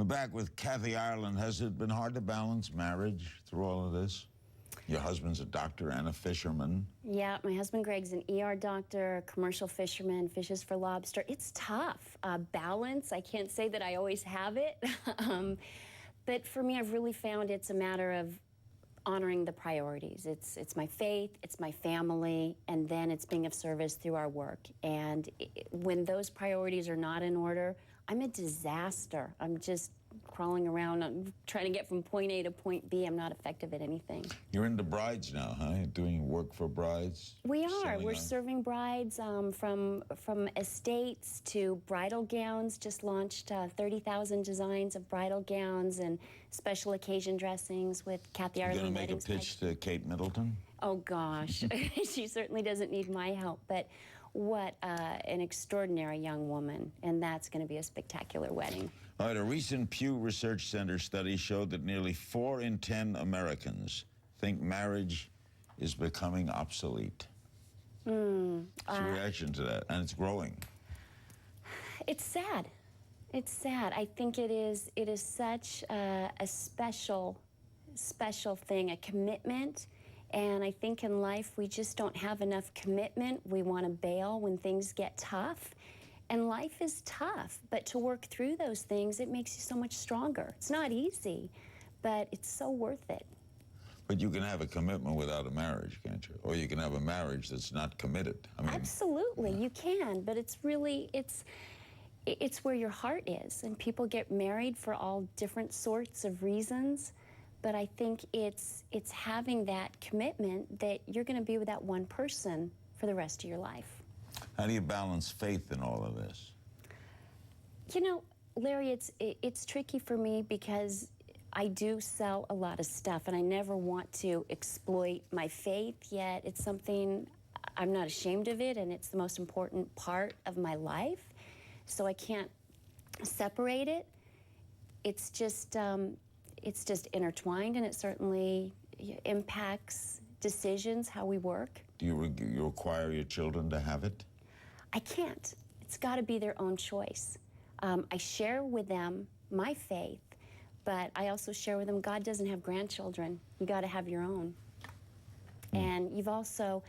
We're back with Kathy Ireland. Has it been hard to balance marriage through all of this? Your husband's a doctor and a fisherman. Yeah, my husband Greg's an ER doctor, commercial fisherman, fishes for lobster. It's tough. Balance, I can't say that I always have it. But for me, I've really found it's a matter of honoring the priorities. It's my faith, it's my family, and then it's being of service through our work. And when those priorities are not in order, I'm a disaster. I'm just crawling around, I'm trying to get from point A to point B. I'm not effective at anything. You're into brides now, huh? Doing work for brides? We are. We're serving brides from estates to bridal gowns. Just launched 30,000 designs of bridal gowns and special occasion dressings with Kathy Ireland. You're going to make a pitch to Kate Middleton? Oh, gosh. She certainly doesn't need my help. But what an extraordinary young woman. And that's going to be a spectacular wedding. All right, a recent Pew Research Center study showed that nearly 4 in 10 Americans think marriage is becoming obsolete. What's your reaction to that? And it's growing. It's sad. It's sad. I think it is such a special thing, a commitment. And I think in life we just don't have enough commitment. We want to bail when things get tough. And life is tough, but to work through those things, it makes you so much stronger. It's not easy, but it's so worth it. But you can have a commitment without a marriage, can't you? Or you can have a marriage that's not committed. I mean, absolutely, you can, but it's really, it's where your heart is. And people get married for all different sorts of reasons. But I think it's having that commitment that you're going to be with that one person for the rest of your life. How do you balance faith in all of this? You know, Larry, it's tricky for me because I do sell a lot of stuff, and I never want to exploit my faith, yet it's something I'm not ashamed of it, and it's the most important part of my life, so I can't separate it. It's just intertwined, and it certainly impacts decisions, how we work. Do you require your children to have it? I can't. It's got to be their own choice. I share with them my faith, but I also share with them God doesn't have grandchildren. You got to have your own. And you've also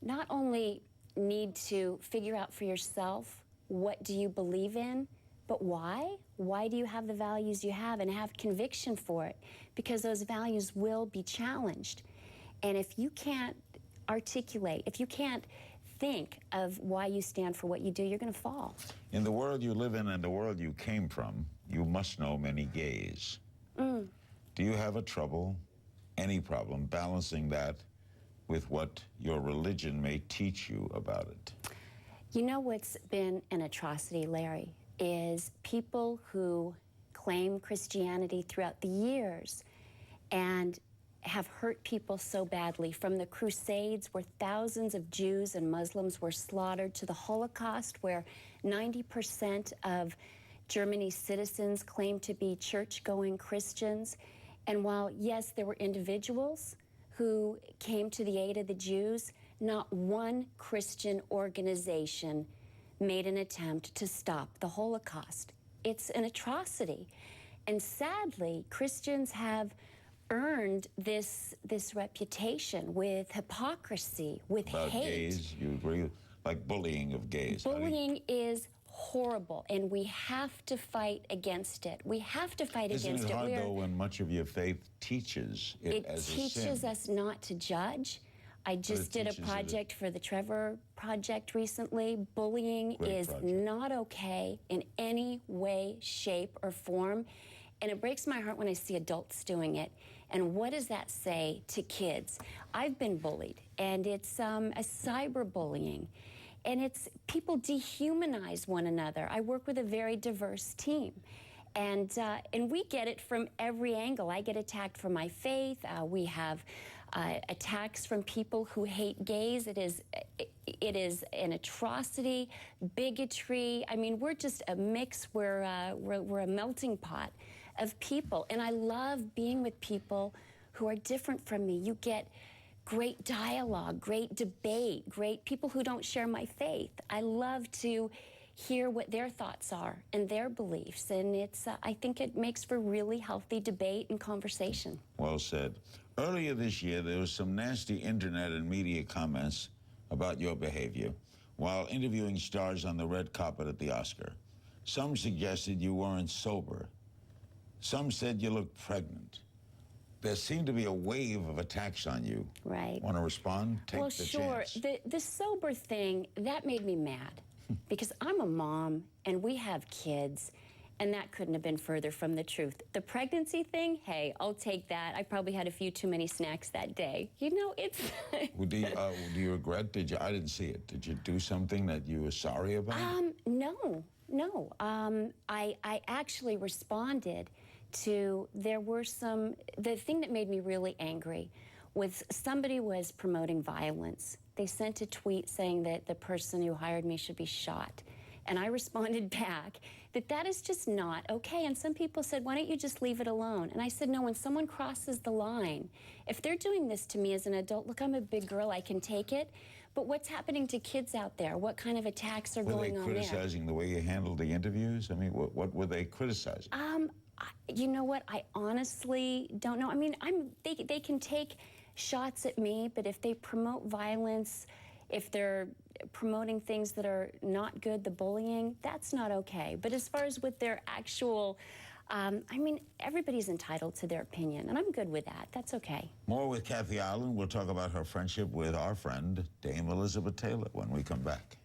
not only need to figure out for yourself what do you believe in, but why? Why do you have the values you have, and have conviction for it? Because those values will be challenged. And if you can't articulate, if you can't think of why you stand for what you do, you're going to fall. In the world you live in and the world you came from, you must know many gays. Do you have any problem balancing that with what your religion may teach you about it? You know what's been an atrocity, Larry, is people who claim Christianity throughout the years and have hurt people so badly, from the Crusades, where thousands of Jews and Muslims were slaughtered, to the Holocaust, where 90% of Germany's citizens claimed to be church-going Christians. And while, yes, there were individuals who came to the aid of the Jews, not one Christian organization made an attempt to stop the Holocaust. It's an atrocity. And sadly, Christians have earned this reputation with hypocrisy, with about hate. Gays, you agree? Like bullying of gays. Bullying is horrible, and we have to fight against it. We have to fight against it. Isn't it hard, though, when much of your faith teaches it as a sin? It teaches us not to judge. I just did a project for the Trevor Project recently. Bullying is not okay in any way, shape, or form. And it breaks my heart when I see adults doing it. And what does that say to kids? I've been bullied, and it's a cyberbullying. And it's people dehumanize one another. I work with a very diverse team. And we get it from every angle. I get attacked for my faith. We have attacks from people who hate gays. It is an atrocity, bigotry. I mean, we're just a mix. We're a melting pot of people. And I love being with people who are different from me. You get great dialogue, great debate, great people who don't share my faith. I love to hear what their thoughts are and their beliefs. And it's, I think it makes for really healthy debate and conversation. Well said. Earlier this year, there was some nasty internet and media comments about your behavior while interviewing stars on the red carpet at the Oscar. Some suggested you weren't sober. Some said you looked pregnant. There seemed to be a wave of attacks on you. Right. Want to respond? Take well, the sure. chance. The sober thing, that made me mad because I'm a mom and we have kids, and that couldn't have been further from the truth. The pregnancy thing, hey, I'll take that. I probably had a few too many snacks that day. You know, it's... Well, do you regret? I didn't see it. Did you do something that you were sorry about? No. I actually responded to, the thing that made me really angry was somebody was promoting violence. They sent a tweet saying that the person who hired me should be shot. And I responded back that is just not okay. And some people said, why don't you just leave it alone? And I said, no, when someone crosses the line, if they're doing this to me as an adult, look, I'm a big girl, I can take it. But what's happening to kids out there? What kind of attacks are going on there? Were they criticizing the way you handled the interviews? I mean, what were they criticizing? You know what? I honestly don't know. I mean, they can take shots at me, but if they promote violence, if they're promoting things that are not good, the bullying, that's not okay. But as far as with their actual, I mean, everybody's entitled to their opinion, and I'm good with that. That's okay. More with Kathy Ireland. We'll talk about her friendship with our friend, Dame Elizabeth Taylor, when we come back.